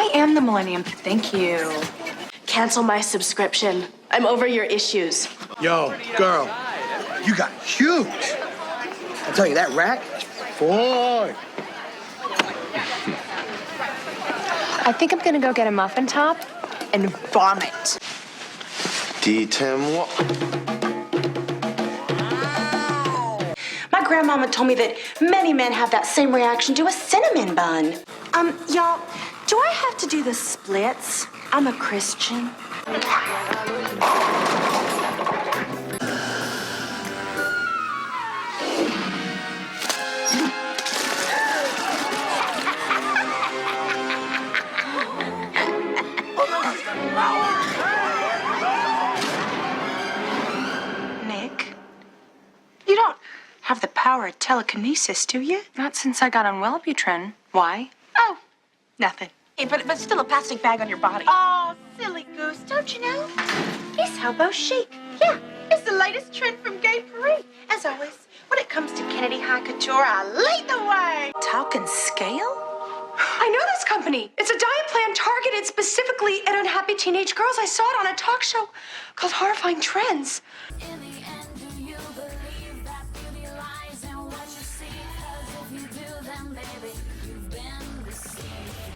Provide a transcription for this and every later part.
I am the millennium. Thank you. Cancel my subscription. I'm over your issues. Yo, girl, you got huge. I tell you, that rack, boy. I think I'm gonna go get a muffin top and vomit. Dis-moi. My grandmama told me that many men have that same reaction to a cinnamon bun. Y'all, do I have to do the splits? I'm a Christian. Nick, you don't have the power of telekinesis, do you? Not since I got on Wellbutrin. Why? Oh, nothing. Hey, but still a plastic bag on your body. Oh, silly goose, don't you know? It's hobo chic. Yeah, it's the latest trend from Gay Paris. As always, when it comes to Kennedy High Couture, I lead the way. Talcum Scale? I know this company. It's a diet plan targeted specifically at unhappy teenage girls. I saw it on a talk show called Horrifying Trends.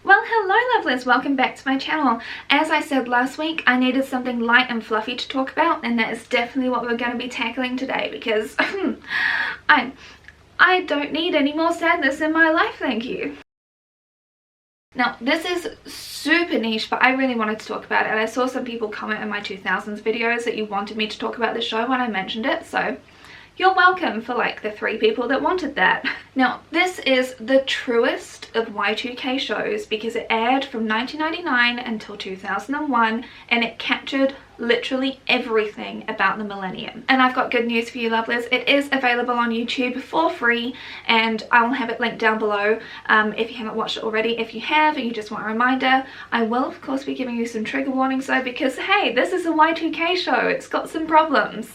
Well, hello lovelies, welcome back to my channel. As I said last week, I needed something light and fluffy to talk about, and that is definitely what we're going to be tackling today because I don't need any more sadness in my life, thank you. Now, this is super niche, but I really wanted to talk about it, and I saw some people comment in my 2000s videos that you wanted me to talk about the show when I mentioned it, so you're welcome for like the 3 people that wanted that. Now, this is the truest of Y2K shows because it aired from 1999 until 2001 and it captured literally everything about the millennium. And I've got good news for you lovelies. It is available on YouTube for free and I'll have it linked down below if you haven't watched it already. If you have and you just want a reminder, I will of course be giving you some trigger warnings though because hey, this is a Y2K show. It's got some problems.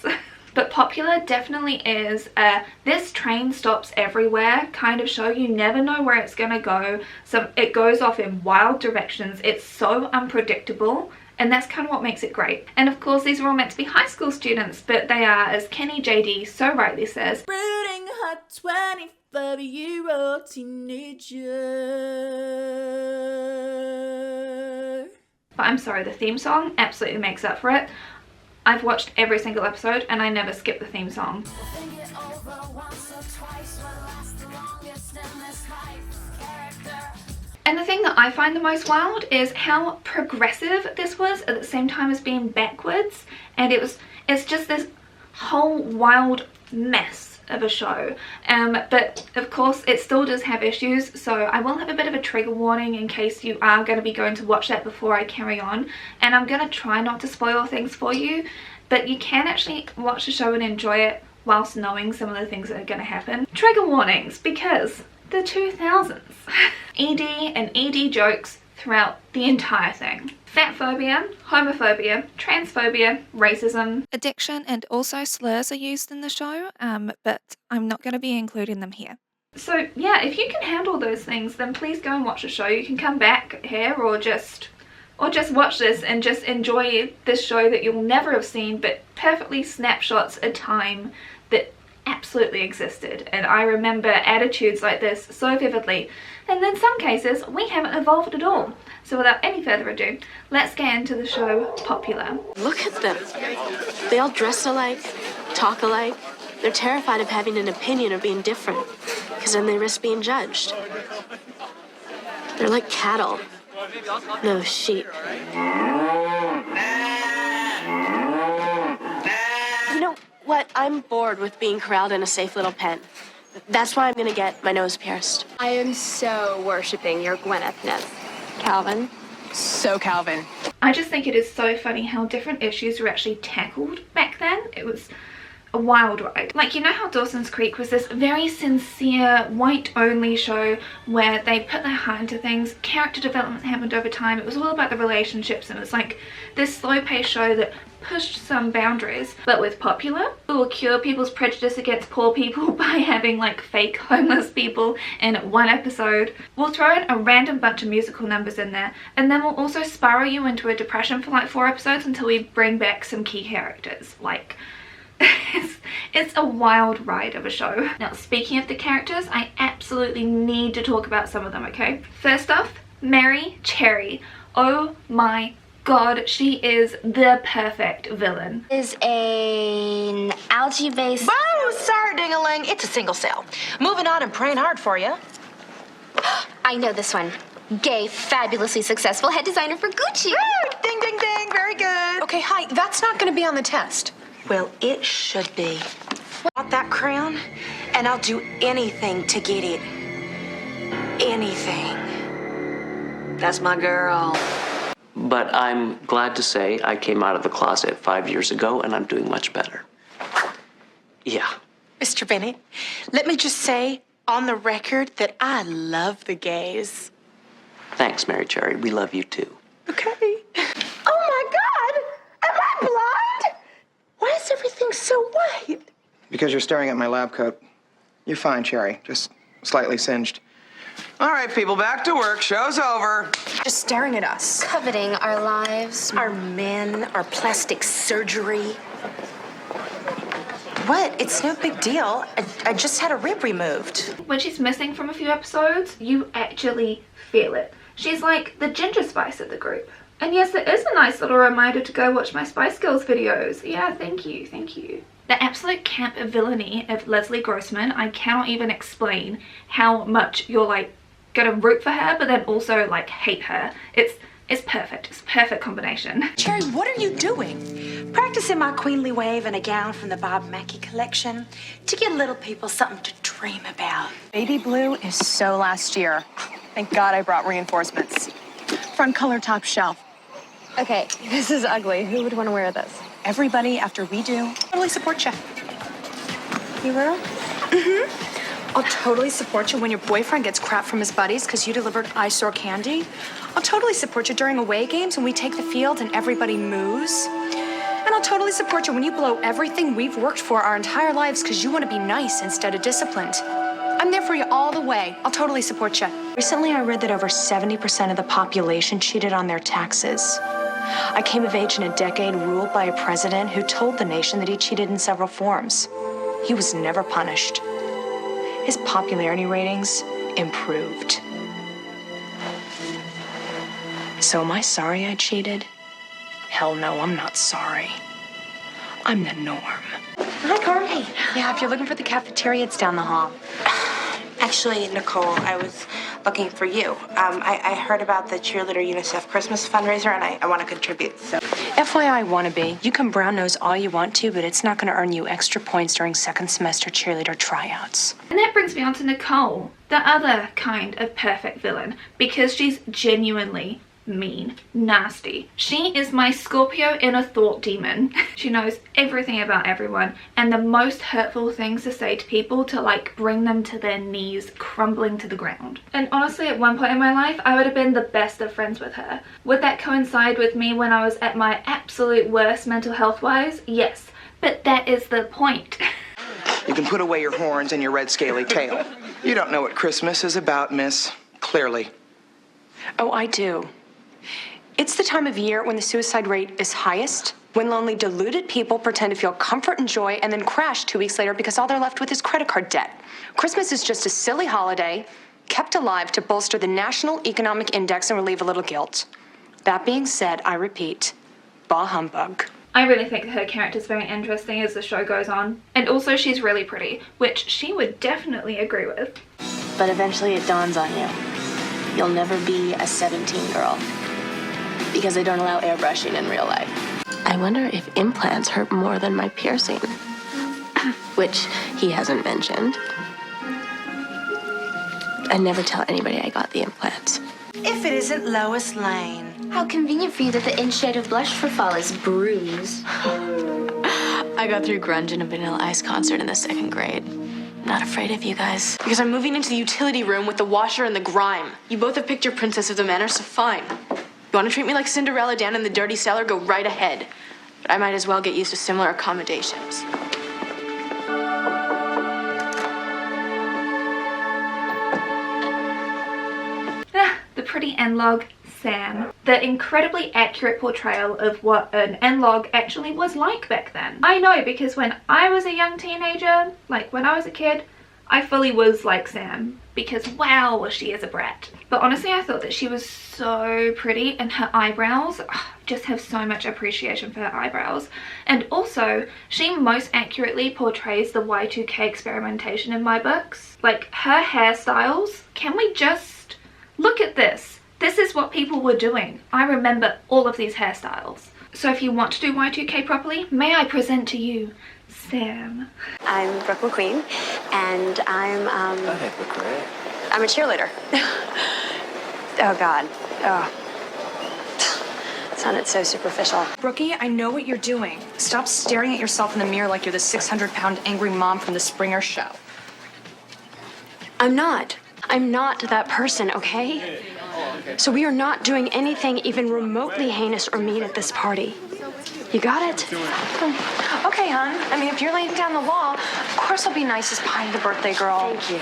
But popular definitely is this train stops everywhere kind of show. You never know where it's gonna go. So it goes off in wild directions. It's so unpredictable and that's kind of what makes it great. And of course these are all meant to be high school students, but they are, as Kenny JD so rightly says, brooding hot 25-year-old teenager. But I'm sorry, the theme song absolutely makes up for it. I've watched every single episode and I never skip the theme song. And the thing that I find the most wild is how progressive this was at the same time as being backwards, and it's just this whole wild mess of a show. But of course it still does have issues, so I will have a bit of a trigger warning in case you are going to be going to watch that before I carry on, and I'm going to try not to spoil things for you, but you can actually watch the show and enjoy it whilst knowing some of the things that are going to happen. Trigger warnings because the 2000s. ED and ED jokes throughout the entire thing. Fatphobia, homophobia, transphobia, racism, addiction, and also slurs are used in the show, but I'm not going to be including them here. So yeah, if you can handle those things, then please go and watch the show. You can come back here or just watch this and just enjoy this show that you'll never have seen, but perfectly snapshots a time that absolutely existed. And I remember attitudes like this so vividly, and in some cases we haven't evolved at all. So without any further ado, let's get into the show Popular. Look at them. They all dress alike, talk alike. They're terrified of having an opinion or being different, because then they risk being judged. They're like cattle. No, sheep. You know what? I'm bored with being corralled in a safe little pen. That's why I'm gonna get my nose pierced. I am so worshipping your Gwyneth-ness. Calvin. So Calvin. I just think it is so funny how different issues were actually tackled back then. It was a wild ride. Like, you know how Dawson's Creek was this very sincere, white-only show where they put their heart into things, character development happened over time, it was all about the relationships, and it was like this slow-paced show that pushed some boundaries. But with Popular, we will cure people's prejudice against poor people by having like fake homeless people in one episode. We'll throw in a random bunch of musical numbers in there, and then we'll also spiral you into a depression for like 4 episodes until we bring back some key characters. Like, it's a wild ride of a show. Now, speaking of the characters, I absolutely need to talk about some of them, okay? First off, Mary Cherry. Oh my God, she is the perfect villain. Is an algae-based... Oh, sorry, ding-a-ling. It's a single cell. Moving on and praying hard for you. I know this one. Gay, fabulously successful head designer for Gucci. Woo! Ding, ding, ding. Very good. Okay, hi. That's not going to be on the test. Well, it should be. Want that crown? And I'll do anything to get it. Anything. That's my girl. But I'm glad to say I came out of the closet 5 years ago and I'm doing much better. Yeah. Mr. Bennett, let me just say on the record that I love the gays. Thanks, Mary Cherry. We love you too. Okay. Oh my God! Am I blind? Why is everything so white? Because you're staring at my lab coat. You're fine, Cherry. Just slightly singed. All right, people, back to work. Show's over. Just staring at us. Coveting our lives. Our men, our plastic surgery. What? It's no big deal. I just had a rib removed. When she's missing from a few episodes, you actually feel it. She's like the ginger spice of the group. And yes, it is a nice little reminder to go watch my Spice Girls videos. Yeah, thank you, thank you. The absolute camp villainy of Leslie Grossman, I cannot even explain how much you're like gonna root for her, but then also like hate her. It's perfect. It's a perfect combination. Cherry, what are you doing? Practicing my queenly wave in a gown from the Bob Mackie collection to give little people something to dream about. Baby blue is so last year. Thank God I brought reinforcements. Front color, top shelf. Okay, this is ugly. Who would want to wear this? Everybody after we do. Totally support you. You will? Mm-hmm. I'll totally support you when your boyfriend gets crap from his buddies because you delivered eyesore candy. I'll totally support you during away games when we take the field and everybody moos. And I'll totally support you when you blow everything we've worked for our entire lives because you want to be nice instead of disciplined. I'm there for you all the way. I'll totally support you. Recently, I read that over 70% of the population cheated on their taxes. I came of age in a decade ruled by a president who told the nation that he cheated in several forms. He was never punished. His popularity ratings improved. So am I sorry I cheated? Hell no, I'm not sorry. I'm the norm. Hi, Carl. Hey. Yeah, if you're looking for the cafeteria, it's down the hall. Actually, Nicole, I was looking for you. I heard about the cheerleader UNICEF Christmas fundraiser, and I want to contribute, so. FYI, wannabe, you can brown nose all you want to, but it's not going to earn you extra points during second semester cheerleader tryouts. And that brings me on to Nicole, the other kind of perfect villain, because she's genuinely mean, nasty. She is my Scorpio inner thought demon. She knows everything about everyone and the most hurtful things to say to people to like bring them to their knees, crumbling to the ground. And honestly, at one point in my life, I would have been the best of friends with her. Would that coincide with me when I was at my absolute worst mental health wise? Yes, but that is the point. You can put away your horns and your red scaly tail. You don't know what Christmas is about, miss. Clearly. Oh, I do. It's the time of year when the suicide rate is highest, when lonely, deluded people pretend to feel comfort and joy and then crash 2 weeks later because all they're left with is credit card debt. Christmas is just a silly holiday kept alive to bolster the National Economic Index and relieve a little guilt. That being said, I repeat, bah humbug. I really think her character's very interesting as the show goes on. And also she's really pretty, which she would definitely agree with. But eventually it dawns on you. You'll never be a 17 girl. Because they don't allow airbrushing in real life. I wonder if implants hurt more than my piercing. Which he hasn't mentioned. I never tell anybody I got the implants. If it isn't Lois Lane. How convenient for you that the in shade of blush for fall is bruise. I got through grunge in a Vanilla Ice concert in the 2nd grade. Not afraid of you guys. Because I'm moving into the utility room with the washer and the grime. You both have picked your princess of the manor, so fine. You want to treat me like Cinderella down in the dirty cellar, go right ahead. But I might as well get used to similar accommodations. The pretty N-log, Sam. The incredibly accurate portrayal of what an N-log actually was like back then. I know, because when I was a young teenager, like when I was a kid, I fully was like Sam. Because wow, was she as a brat. But honestly, I thought that she was so pretty, and her eyebrows, I just have so much appreciation for her eyebrows. And also, she most accurately portrays the Y2K experimentation in my books. Like, her hairstyles, can we just look at this? This is what people were doing. I remember all of these hairstyles. So if you want to do Y2K properly, may I present to you Sam. I'm Brooke McQueen, and I'm a cheerleader. Oh God. Oh. Sounded so superficial. Brookie, I know what you're doing. Stop staring at yourself in the mirror like you're the 600-pound angry mom from the Springer show. I'm not that person, okay? So we are not doing anything even remotely heinous or mean at this party. You got it? Okay, hon. I mean, if you're laying down the law, of course I'll be nice as pie to the birthday girl. Thank you.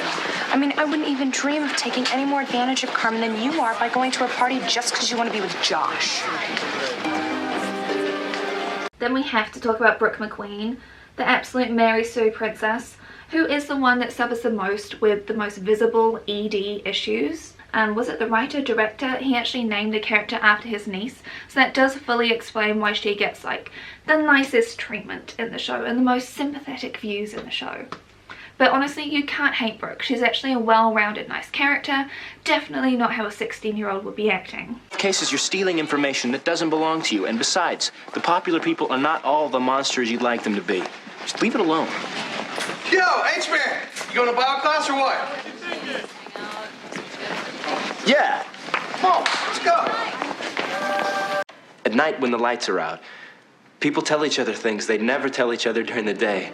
I mean, I wouldn't even dream of taking any more advantage of Carmen than you are by going to a party just because you want to be with Josh. Then we have to talk about Brooke McQueen, the absolute Mary Sue princess, who is the one that suffers the most with the most visible ED issues. Was it the writer-director? He actually named the character after his niece, so that does fully explain why she gets like the nicest treatment in the show and the most sympathetic views in the show. But honestly, you can't hate Brooke. She's actually a well-rounded, nice character. Definitely not how a 16-year-old would be acting. Cases, you're stealing information that doesn't belong to you, and besides, the popular people are not all the monsters you'd like them to be. Just leave it alone. Yo, H-Man, you going to bio class or what? Yeah. Come on, let's go. At night when the lights are out, people tell each other things they'd never tell each other during the day.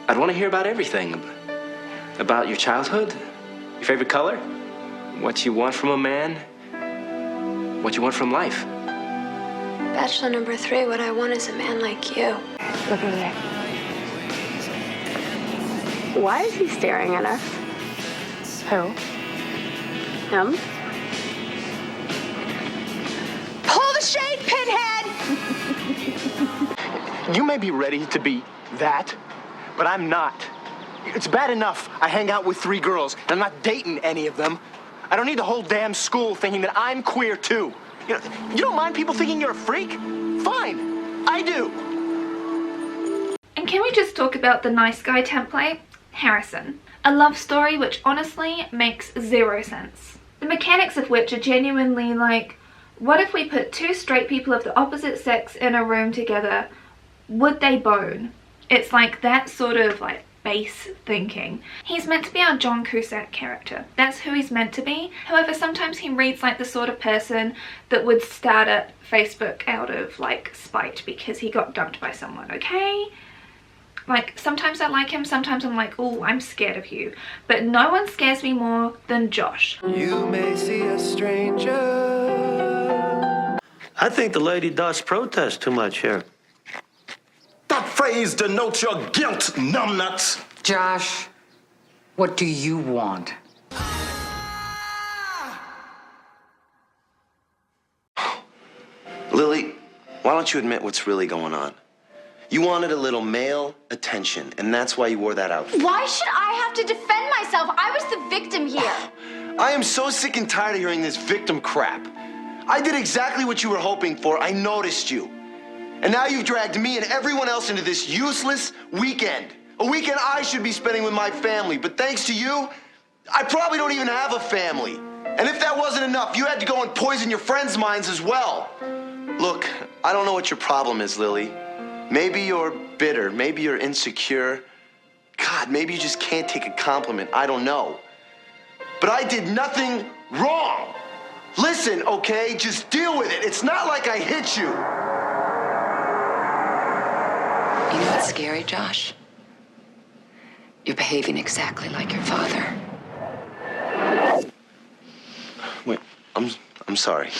I'd want to hear about everything. About your childhood, your favorite color, what you want from a man, what you want from life. Bachelor number 3, what I want is a man like you. Look over there. Why is he staring at us? Who? Him? Pull the shade, Pinhead! You may be ready to be that, but I'm not. It's bad enough I hang out with 3 girls, and I'm not dating any of them. I don't need the whole damn school thinking that I'm queer, too. You don't mind people thinking you're a freak? Fine, I do. And can we just talk about the nice guy template? Harrison. A love story which honestly makes 0 sense. The mechanics of which are genuinely like, what if we put 2 straight people of the opposite sex in a room together? Would they bone? It's like that sort of like base thinking. He's meant to be our John Cusack character. That's who he's meant to be. However, sometimes he reads like the sort of person that would start up Facebook out of like spite because he got dumped by someone, okay? Like, sometimes I like him, sometimes I'm like, oh, I'm scared of you. But no one scares me more than Josh. You may see a stranger. I think the lady does protest too much here. That phrase denotes your guilt, numbnuts. Josh, what do you want? Lily, why don't you admit what's really going on? You wanted a little male attention, and that's why you wore that outfit. Why should I have to defend myself? I was the victim here. I am so sick and tired of hearing this victim crap. I did exactly what you were hoping for. I noticed you. And now you've dragged me and everyone else into this useless weekend. A weekend I should be spending with my family. But thanks to you, I probably don't even have a family. And if that wasn't enough, you had to go and poison your friends' minds as well. Look, I don't know what your problem is, Lily. Maybe you're bitter. Maybe you're insecure. God, maybe you just can't take a compliment. I don't know. But I did nothing wrong. Listen, okay? Just deal with it. It's not like I hit you. You What's scary, Josh? You're behaving exactly like your father. Wait, I'm sorry.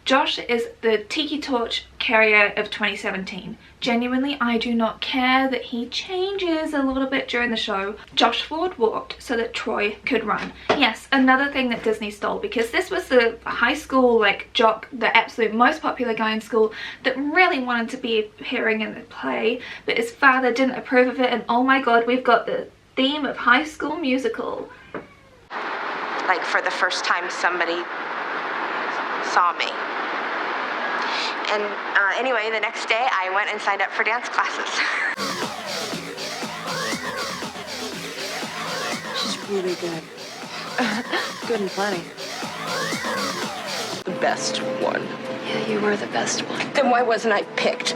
Josh is the Tiki Torch carrier of 2017. Genuinely, I do not care that he changes a little bit during the show. Josh Ford walked so that Troy could run. Yes, another thing that Disney stole, because this was the high school like jock, the absolute most popular guy in school that really wanted to be appearing in the play, but his father didn't approve of it, and oh my god, we've got the theme of High School Musical. Like for the first time somebody saw me. And anyway, the next day I went and signed up for dance classes. She's really good. Good and plenty. The best one. Yeah, you were the best one. Then why wasn't I picked?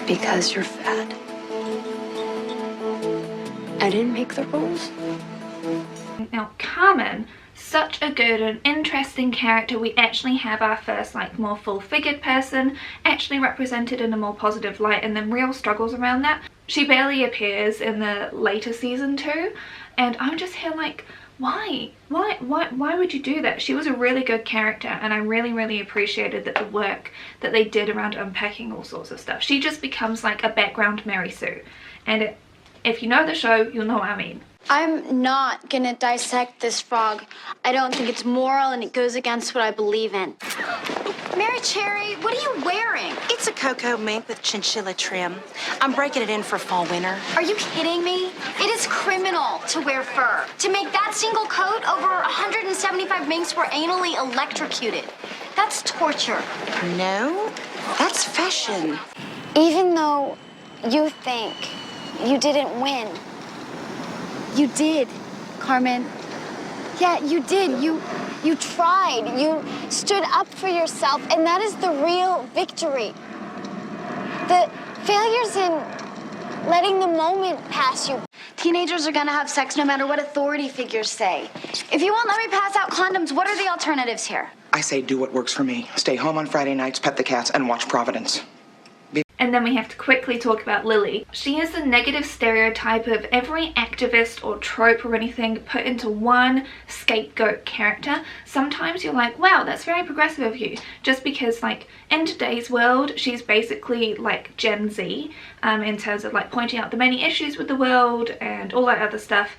Because you're fat. I didn't make the rules. Now, Carmen, such a good and interesting character. We actually have our first like more full-figured person actually represented in a more positive light, and then real struggles around that. She barely appears in the later season 2, and I'm just here like, why would you do that? She was a really good character, and I really appreciated that the work that they did around unpacking all sorts of stuff. She just becomes like a background Mary Sue, and if you know the show, you'll know what I mean. I'm not gonna dissect this frog. I don't think it's moral and it goes against what I believe in. Mary Cherry, what are you wearing? It's a cocoa mink with chinchilla trim. I'm breaking it in for fall winter. Are you kidding me? It is criminal to wear fur. To make that single coat, over 175 minks were anally electrocuted. That's torture. No, that's fashion. Even though you think you didn't win, you did, Carmen. Yeah, you did. You tried. You stood up for yourself, and that is the real victory. The failure's in letting the moment pass you. Teenagers are gonna have sex no matter what authority figures say. If you won't let me pass out condoms, what are the alternatives here? I say do what works for me. Stay home on Friday nights, pet the cats, and watch Providence. And then we have to quickly talk about Lily. She is a negative stereotype of every activist or trope or anything put into one scapegoat character. Sometimes you're like, wow, that's very progressive of you. Just because like in today's world, she's basically like Gen Z in terms of like pointing out the many issues with the world and all that other stuff.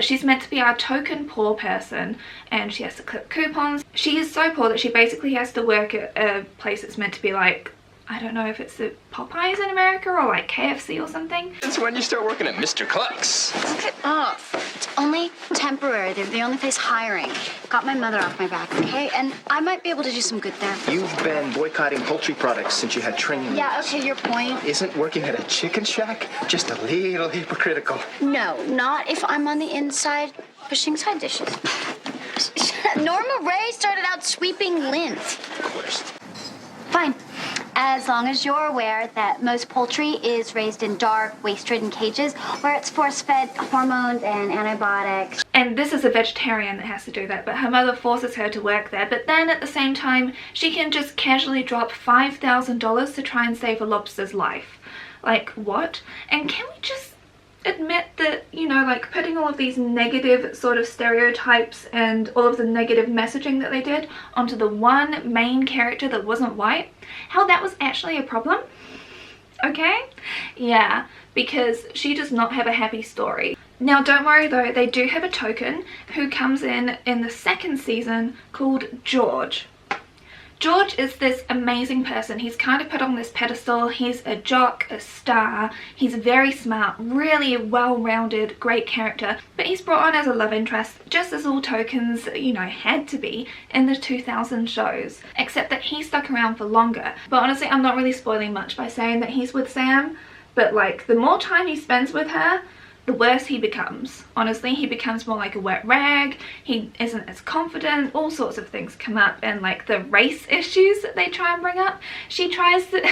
She's meant to be our token poor person, and she has to clip coupons. She is so poor that she basically has to work at a place that's meant to be like, I don't know if it's the Popeyes in America or like KFC or something. It's when you start working at Mr. Cluck's. Knock it off. It's only temporary. They're the only place hiring. Got my mother off my back, okay? And I might be able to do some good there. You've been boycotting poultry products since you had training. Yeah, okay, your point. Isn't working at a chicken shack just a little hypocritical? No, not if I'm on the inside pushing side dishes. Norma Ray started out sweeping lint. Of course. Fine. As long as you're aware that most poultry is raised in dark, waste-ridden cages where it's force-fed hormones and antibiotics. And this is a vegetarian that has to do that, but her mother forces her to work there. But then at the same time, she can just casually drop $5,000 to try and save a lobster's life. Like, what? And can we just admit that, you know, like putting all of these negative sort of stereotypes and all of the negative messaging that they did onto the one main character that wasn't white, how that was actually a problem? Okay? Yeah, because she does not have a happy story. Now don't worry though, they do have a token who comes in the second season called George. George is this amazing person. He's kind of put on this pedestal. He's a jock, a star. He's very smart, really well-rounded, great character. But he's brought on as a love interest, just as all tokens, you know, had to be in the 2000 shows. Except that he stuck around for longer. But honestly, I'm not really spoiling much by saying that he's with Sam. But like, the more time he spends with her, the worse he becomes. Honestly, he becomes more like a wet rag. He isn't as confident. All sorts of things come up, and like the race issues that they try and bring up, she tries to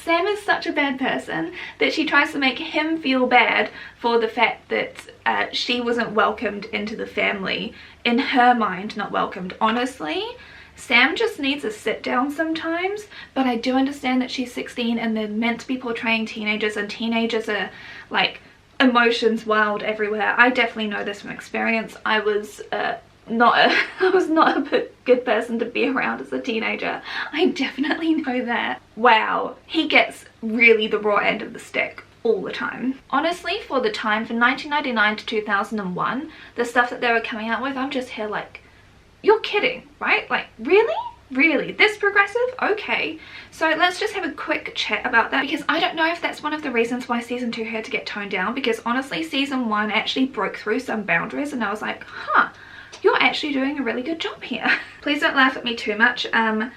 Sam is such a bad person that she tries to make him feel bad for the fact that she wasn't welcomed into the family. In her mind, not welcomed. Honestly, Sam just needs a sit down sometimes, but I do understand that she's 16 and they're meant to be portraying teenagers, and teenagers are like emotions wild everywhere. I definitely know this from experience. I was not a good person to be around as a teenager. I definitely know that. Wow, he gets really the raw end of the stick all the time. Honestly, for the time, from 1999 to 2001, the stuff that they were coming out with, I'm just here like, you're kidding, right? Like, really? Really? This progressive? Okay. So let's just have a quick chat about that, because I don't know if that's one of the reasons why season 2 had to get toned down, because honestly, season 1 actually broke through some boundaries and I was like, huh, you're actually doing a really good job here. Please don't laugh at me too much. I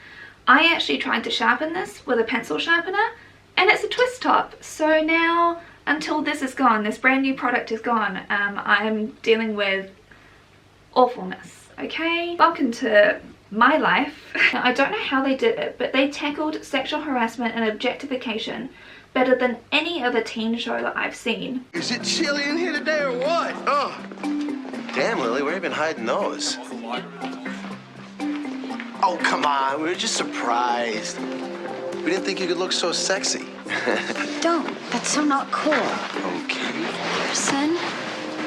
actually tried to sharpen this with a pencil sharpener and it's a twist top. So now, until this is gone, this brand new product is gone, I'm dealing with awfulness, okay? Welcome to my life. I don't know how they did it, but they tackled sexual harassment and objectification better than any other teen show that I've seen. Is it chilly in here today or what? Oh. Damn, Lily, where have you been hiding those? Oh, come on. We were just surprised. We didn't think you could look so sexy. Don't. That's so not cool. Okay. Harrison,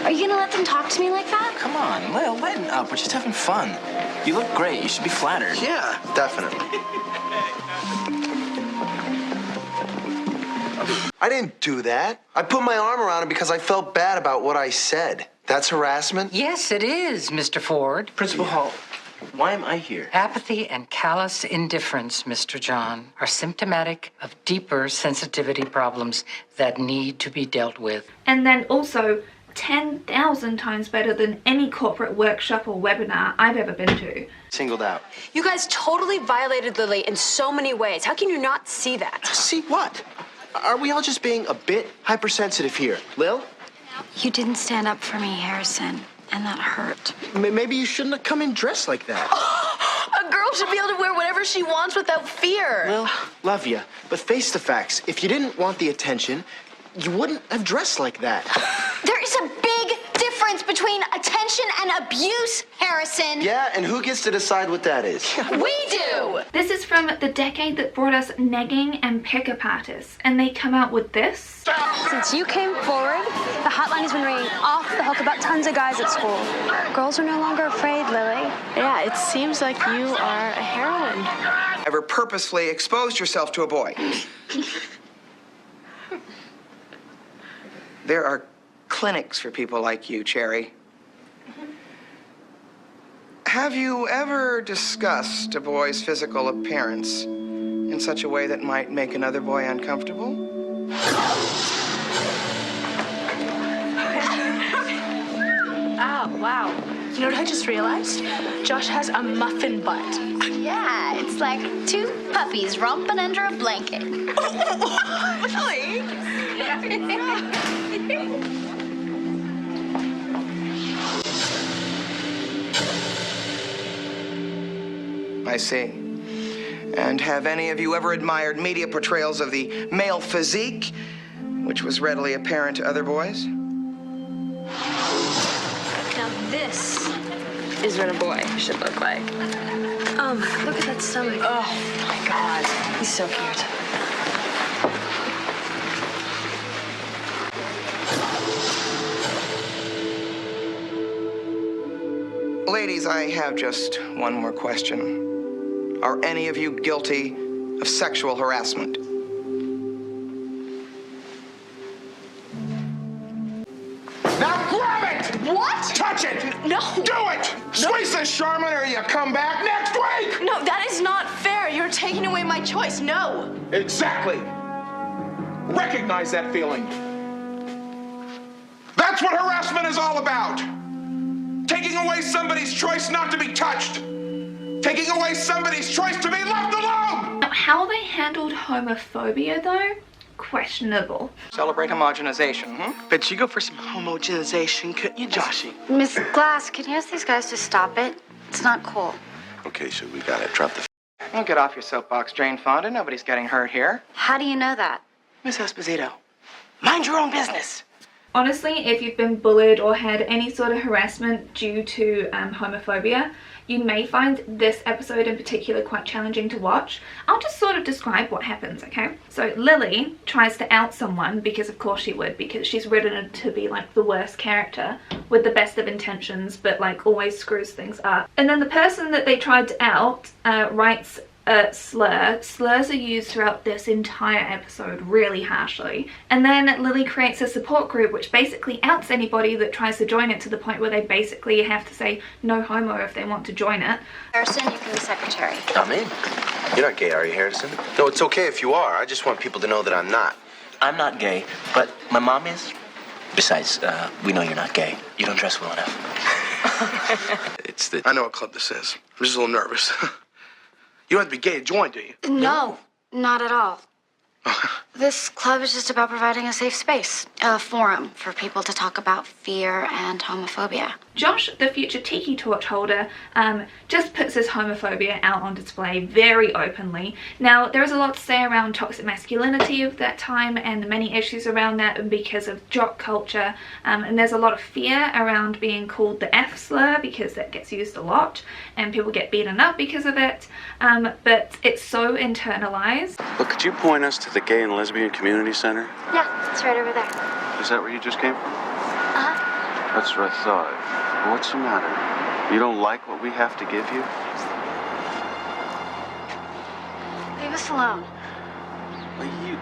are you gonna let them talk to me like that? Come on, Lil, lighten up. We're just having fun. You look great. You should be flattered. Yeah, definitely. I didn't do that. I put my arm around him because I felt bad about what I said. That's harassment? Yes, it is, Mr. Ford. Principal Hall, why am I here? Apathy and callous indifference, Mr. John, are symptomatic of deeper sensitivity problems that need to be dealt with. And then also 10,000 times better than any corporate workshop or webinar I've ever been to. Singled out. You guys totally violated Lily in so many ways. How can you not see that? See what? Are we all just being a bit hypersensitive here? Lil? You didn't stand up for me, Harrison, and that hurt. Maybe you shouldn't have come in dressed like that. A girl should be able to wear whatever she wants without fear. Lil, love you, but face the facts. If you didn't want the attention, you wouldn't have dressed like that. There is a big difference between attention and abuse, Harrison. Yeah, and who gets to decide what that is? We do! This is from the decade that brought us negging and pickup artists, and they come out with this. Since you came forward, the hotline has been ringing off the hook about tons of guys at school. Girls are no longer afraid, Lily. Yeah, it seems like you are a heroine. Ever purposefully exposed yourself to a boy? There are clinics for people like you, Cherry. Have you ever discussed a boy's physical appearance in such a way that might make another boy uncomfortable? Oh, wow. You know what I just realized? Josh has a muffin butt. Yeah, it's like two puppies romping under a blanket. Really? I see. And have any of you ever admired media portrayals of the male physique, which was readily apparent to other boys? Now this is what a boy should look like. Look at that stomach. Oh my God, he's so cute. Ladies, I have just one more question. Are any of you guilty of sexual harassment? Now grab it! What? Touch it! No! Do it! Squeeze this, Sherman, or you come back next week! No, that is not fair. You're taking away my choice. No. Exactly. Recognize that feeling. That's what harassment is all about. Taking away somebody's choice not to be touched. Taking away somebody's choice to be left alone! Now, how they handled homophobia, though, questionable. Celebrate homogenization, Bet you go for some homogenization, couldn't you, Joshy? Miss Glass, can you ask these guys to stop it? It's not cool. Okay, so we gotta drop the... Don't get off your soapbox, Jane Fonda. Nobody's getting hurt here. How do you know that? Miss Esposito, mind your own business. Honestly, if you've been bullied or had any sort of harassment due to homophobia, you may find this episode in particular quite challenging to watch. I'll just sort of describe what happens, okay? So Lily tries to out someone, because of course she would, because she's written to be like the worst character with the best of intentions, but like always screws things up. And then the person that they tried to out writes a slur. Slurs are used throughout this entire episode really harshly. And then Lily creates a support group which basically outs anybody that tries to join it, to the point where they basically have to say no homo if they want to join it. Harrison, you can be secretary. I'm in. You're not gay, are you, Harrison? No, it's okay if you are. I just want people to know that I'm not. I'm not gay, but my mom is. Besides, we know you're not gay. You don't dress well enough. I know what club this is. I'm just a little nervous. You don't have to be gay to join, do you? No, not at all. This club is just about providing a safe space, a forum for people to talk about fear and homophobia. Josh, the future tiki torch holder, just puts his homophobia out on display very openly. Now, there is a lot to say around toxic masculinity of that time and the many issues around that because of jock culture, and there's a lot of fear around being called the F slur, because that gets used a lot and people get beaten up because of it, but it's so internalized. Look, could you point us to the Gay and Lesbian Community Center? Yeah, it's right over there. Is that where you just came from? Uh-huh. That's what I thought. What's the matter? You don't like what we have to give you? Leave us alone. Well, you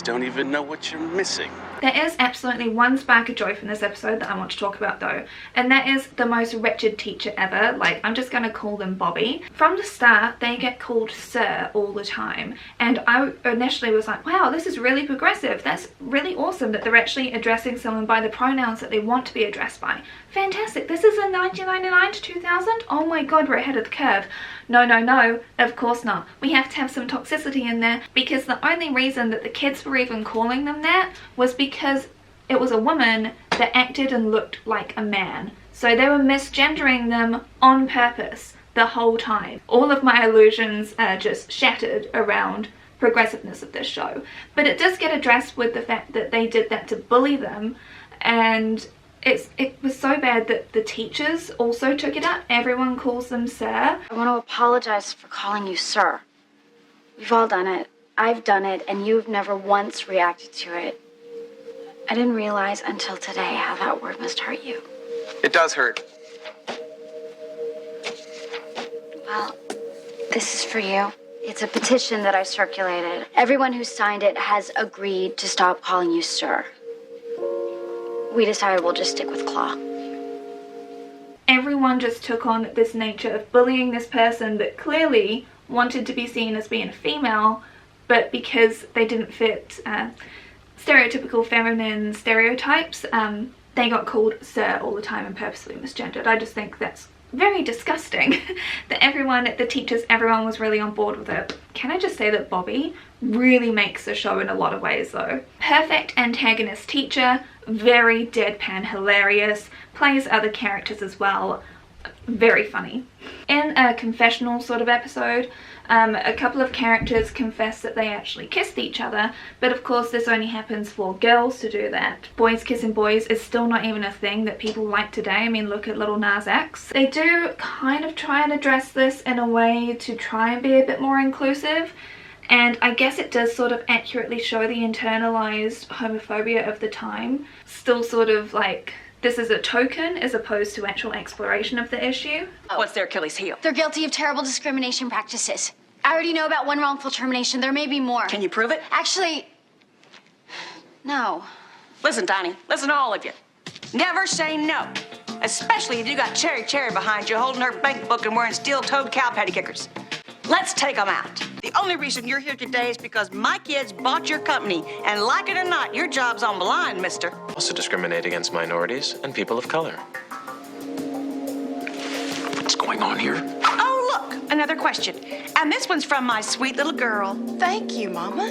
don't even know what you're missing. There is absolutely one spark of joy from this episode that I want to talk about though, and that is the most wretched teacher ever. Like, I'm just going to call them Bobby. From the start, they get called sir all the time, and I initially was like, wow, this is really progressive. That's really awesome that they're actually addressing someone by the pronouns that they want to be addressed by. Fantastic. This is in 1999 to 2000? Oh my god, we're ahead of the curve. No, no, no, of course not. We have to have some toxicity in there, because the only reason that the kids were even calling them that was because it was a woman that acted and looked like a man. So they were misgendering them on purpose the whole time. All of my illusions are just shattered around progressiveness of this show. But it does get addressed with the fact that they did that to bully them, and it was so bad that the teachers also took it up. Everyone calls them sir. I want to apologize for calling you sir. We've all done it. I've done it, and you've never once reacted to it. I didn't realize until today how that word must hurt you. It does hurt. Well, this is for you. It's a petition that I circulated. Everyone who signed it has agreed to stop calling you sir. We decided we'll just stick with Claw. Everyone just took on this nature of bullying this person that clearly wanted to be seen as being a female, but because they didn't fit stereotypical feminine stereotypes, they got called sir all the time and purposely misgendered. I just think that's very disgusting that everyone, the teachers, everyone was really on board with it. Can I just say that Bobby really makes the show in a lot of ways though. Perfect antagonist teacher, very deadpan hilarious, plays other characters as well, very funny. In a confessional sort of episode, a couple of characters confess that they actually kissed each other, but of course this only happens for girls to do that. Boys kissing boys is still not even a thing that people like today. I mean, look at Lil Nas X. They do kind of try and address this in a way to try and be a bit more inclusive, and I guess it does sort of accurately show the internalized homophobia of the time. Still sort of like, this is a token as opposed to actual exploration of the issue. What's their Achilles heel? They're guilty of terrible discrimination practices. I already know about one wrongful termination. There may be more. Can you prove it? Actually, no. Listen, Donnie, listen to all of you. Never say no. Especially if you got Cherry behind you holding her bank book and wearing steel-toed cow patty kickers. Let's take them out. The only reason you're here today is because my kids bought your company, and like it or not, your job's on the line, mister. Also discriminate against minorities and people of color. What's going on here? Oh, look, another question. And this one's from my sweet little girl. Thank you, Mama.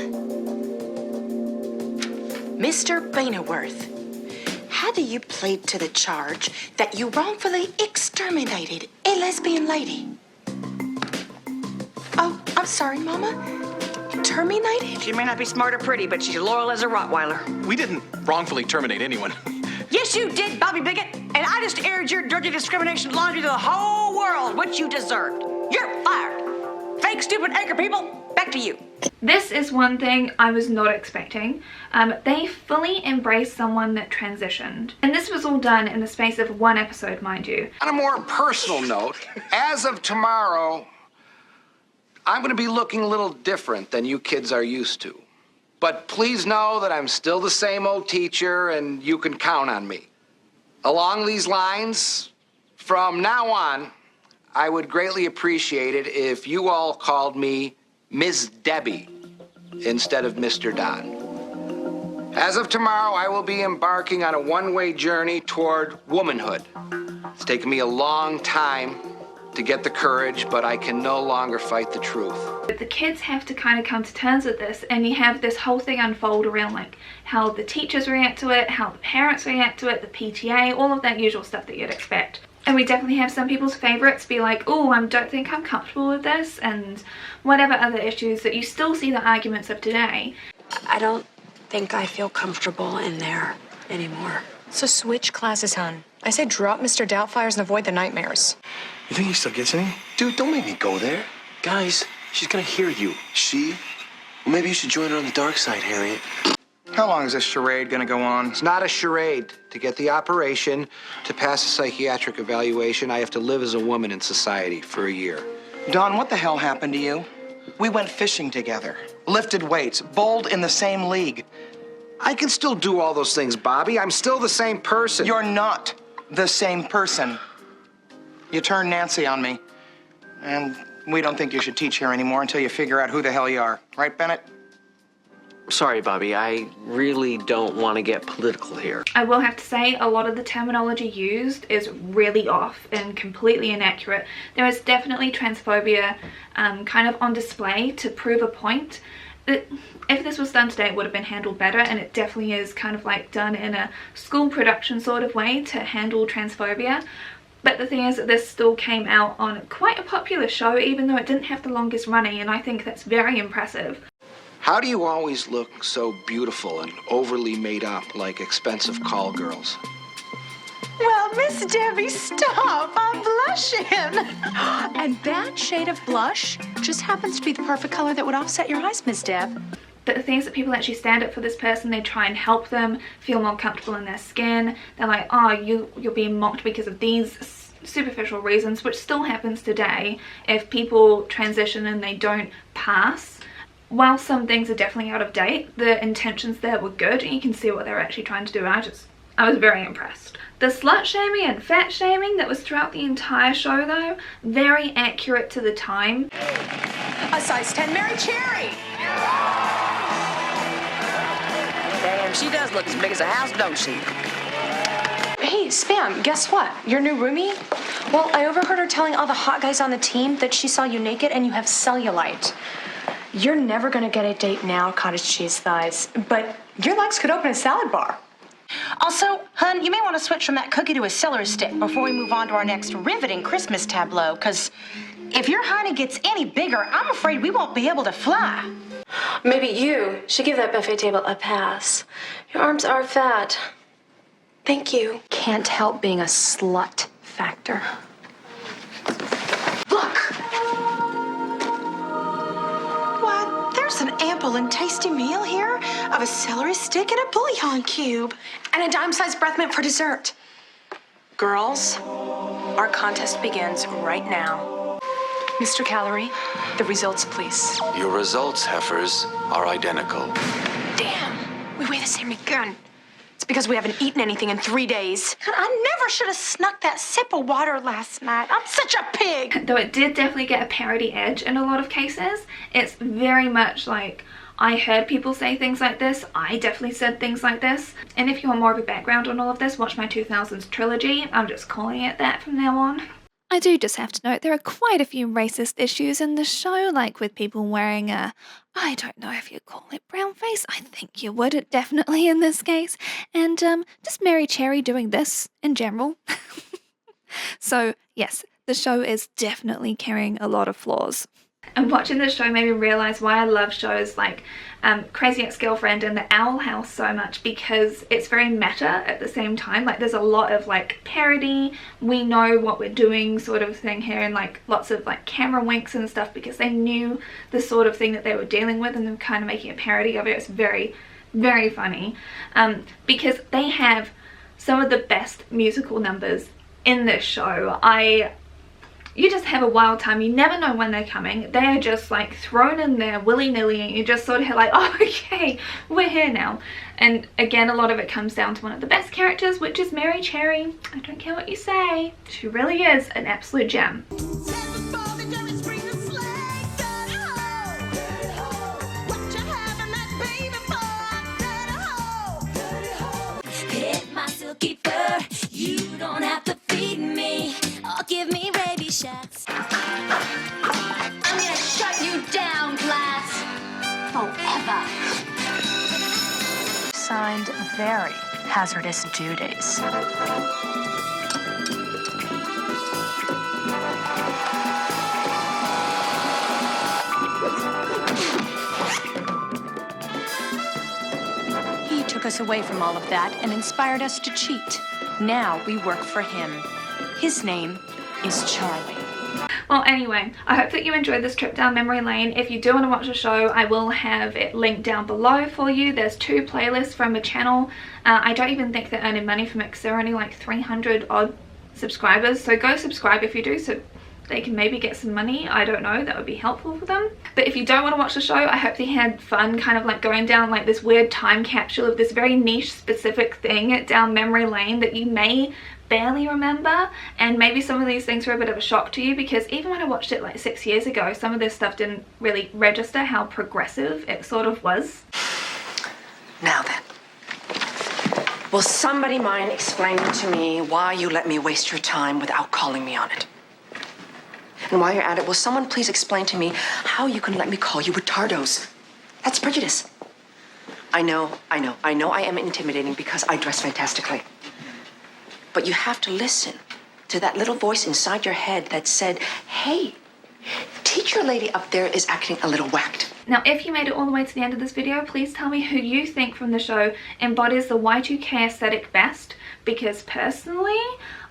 Mr. Bainerworth, how do you plead to the charge that you wrongfully exterminated a lesbian lady? Oh, I'm sorry, Mama. terminated? She may not be smart or pretty, but she's loyal as a Rottweiler. We didn't wrongfully terminate anyone. Yes, you did, Bobby Bigot. And I just aired your dirty discrimination laundry to the whole world, which you deserved. You're fired. Fake, stupid anchor people, back to you. This is one thing I was not expecting. They fully embraced someone that transitioned. And this was all done in the space of one episode, mind you. On a more personal note, as of tomorrow, I'm going to be looking a little different than you kids are used to. But please know that I'm still the same old teacher and you can count on me. Along these lines, from now on, I would greatly appreciate it if you all called me Ms. Debbie instead of Mr. Don. As of tomorrow, I will be embarking on a one-way journey toward womanhood. It's taken me a long time to get the courage, but I can no longer fight the truth. The kids have to kind of come to terms with this, and you have this whole thing unfold around like how the teachers react to it, how the parents react to it, the PTA, all of that usual stuff that you'd expect. And we definitely have some people's favorites be like, oh, I don't think I'm comfortable with this, and whatever other issues that you still see the arguments of today. I don't think I feel comfortable in there anymore. So switch classes, hon. I say drop Mr. Doubtfires and avoid the nightmares. You think he still gets any? Dude, don't make me go there. Guys, she's gonna hear you. She? Well, maybe you should join her on the dark side, Harriet. How long is this charade gonna go on? It's not a charade. To get the operation, to pass a psychiatric evaluation, I have to live as a woman in society for a year. Don, what the hell happened to you? We went fishing together, lifted weights, bowled in the same league. I can still do all those things, Bobby. I'm still the same person. You're not the same person. You turned Nancy on me, and we don't think you should teach here anymore until you figure out who the hell you are. Right, Bennett? Sorry, Bobby, I really don't want to get political here. I will have to say a lot of the terminology used is really off and completely inaccurate. There is definitely transphobia kind of on display to prove a point. If this was done today, it would have been handled better, and it definitely is kind of like done in a school production sort of way to handle transphobia. But the thing is that this still came out on quite a popular show, even though it didn't have the longest running, and I think that's very impressive. How do you always look so beautiful and overly made up like expensive call girls? Well, Miss Debbie, stop. I'm blushing. And that shade of blush just happens to be the perfect color that would offset your eyes, Miss Deb. But the thing is that people actually stand up for this person. They try and help them feel more comfortable in their skin. They're like, oh, you're being mocked because of these superficial reasons, which still happens today if people transition and they don't pass. While some things are definitely out of date, the intentions there were good, and you can see what they're actually trying to do. I was very impressed. The slut shaming and fat shaming that was throughout the entire show, though, very accurate to the time. A size 10 Mary Cherry. Damn, she does look as big as a house, don't she? Hey, Spam, guess what? Your new roomie? Well, I overheard her telling all the hot guys on the team that she saw you naked and you have cellulite. You're never gonna get a date now, cottage cheese thighs, but your legs could open a salad bar. Also, hun, you may want to switch from that cookie to a celery stick before we move on to our next riveting Christmas tableau, because if your honey gets any bigger, I'm afraid we won't be able to fly. Maybe you should give that buffet table a pass. Your arms are fat. Thank you. Can't help being a slut factor. There's an ample and tasty meal here of a celery stick and a bouillon cube. And a dime-sized breath mint for dessert. Girls, our contest begins right now. Mr. Calorie, the results, please. Your results, heifers, are identical. Damn, we weigh the same again. It's because we haven't eaten anything in 3 days. God, I never should have snuck that sip of water last night. I'm such a pig. Though it did definitely get a parody edge in a lot of cases, it's very much like, I heard people say things like this, I definitely said things like this. And if you want more of a background on all of this, watch my 2000s trilogy. I'm just calling it that from now on. I do just have to note there are quite a few racist issues in the show, like with people wearing a, I don't know if you call it brown face, I think you would, definitely in this case, and just Mary Cherry doing this in general. So yes, the show is definitely carrying a lot of flaws. And watching this show made me realize why I love shows like Crazy Ex-Girlfriend and The Owl House so much, because it's very meta at the same time. Like there's a lot of like parody, we know what we're doing sort of thing here, and like lots of like camera winks and stuff, because they knew the sort of thing that they were dealing with and they're kind of making a parody of it. It's very, very funny because they have some of the best musical numbers in this show. You just have a wild time. You never know when they're coming. They are just like thrown in there willy-nilly, and you just sort of like, oh, okay, we're here now. And again, a lot of it comes down to one of the best characters, which is Mary Cherry. I don't care what you say. She really is an absolute gem. Hit my silky fur. You don't have to feed me or give me rabies shots. I'm gonna shut you down, class. Forever. Signed, very hazardous duties. He took us away from all of that and inspired us to cheat. Now we work for him. His name is Charlie. Well, anyway, I hope that you enjoyed this trip down memory lane. If you do want to watch the show, I will have it linked down below for you. There's 2 playlists from the channel. I don't even think they're earning money from it because they're only like 300 odd subscribers. So go subscribe if you do, so they can maybe get some money. I don't know, that would be helpful for them. But if you don't want to watch the show, I hope they had fun kind of like going down like this weird time capsule of this very niche specific thing down memory lane that you may barely remember, and maybe some of these things were a bit of a shock to you, because even when I watched it like 6 years ago, some of this stuff didn't really register how progressive it sort of was. Now then, will somebody mind explaining to me why you let me waste your time without calling me on it? And while you're at it, will someone please explain to me how you can let me call you retardos? That's prejudice. I know I am intimidating because I dress fantastically. But you have to listen to that little voice inside your head that said, hey, teacher lady up there is acting a little whacked. Now, if you made it all the way to the end of this video, please tell me who you think from the show embodies the Y2K aesthetic best, because personally,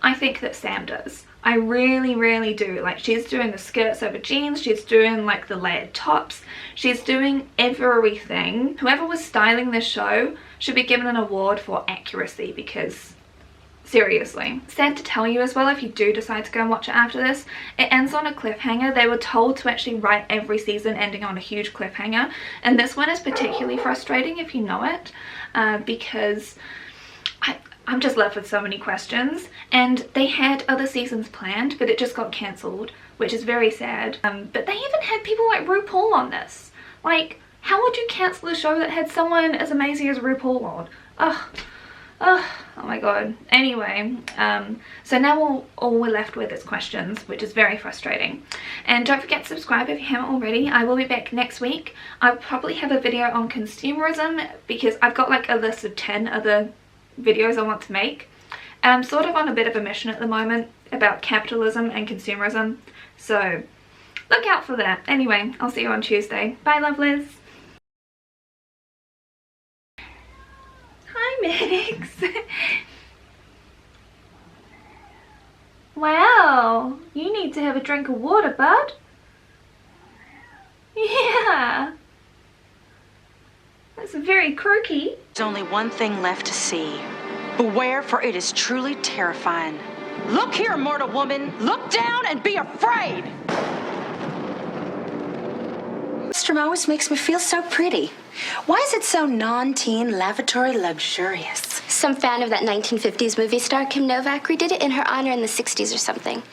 I think that Sam does. I really, really do. Like, she's doing the skirts over jeans, she's doing like the layered tops, she's doing everything. Whoever was styling this show should be given an award for accuracy, because seriously. Sad to tell you as well, if you do decide to go and watch it after this, it ends on a cliffhanger. They were told to actually write every season ending on a huge cliffhanger, and this one is particularly frustrating if you know it, because I'm just left with so many questions, and they had other seasons planned, but it just got cancelled, which is very sad. But they even had people like RuPaul on this. Like, how would you cancel a show that had someone as amazing as RuPaul on? Oh my god. Anyway, so now all we're left with is questions, which is very frustrating. And don't forget to subscribe if you haven't already. I will be back next week. I'll probably have a video on consumerism, because I've got like a list of 10 other videos I want to make. And I'm sort of on a bit of a mission at the moment about capitalism and consumerism, so look out for that. Anyway, I'll see you on Tuesday. Bye, lovelies. Hi, Mix. Wow, you need to have a drink of water, bud. Yeah. That's very croaky. There's only one thing left to see. Beware, for it is truly terrifying. Look here, mortal woman. Look down and be afraid. This room always makes me feel so pretty. Why is it so non-teen, lavatory, luxurious? Some fan of that 1950s movie star Kim Novak redid it in her honor in the 60s or something.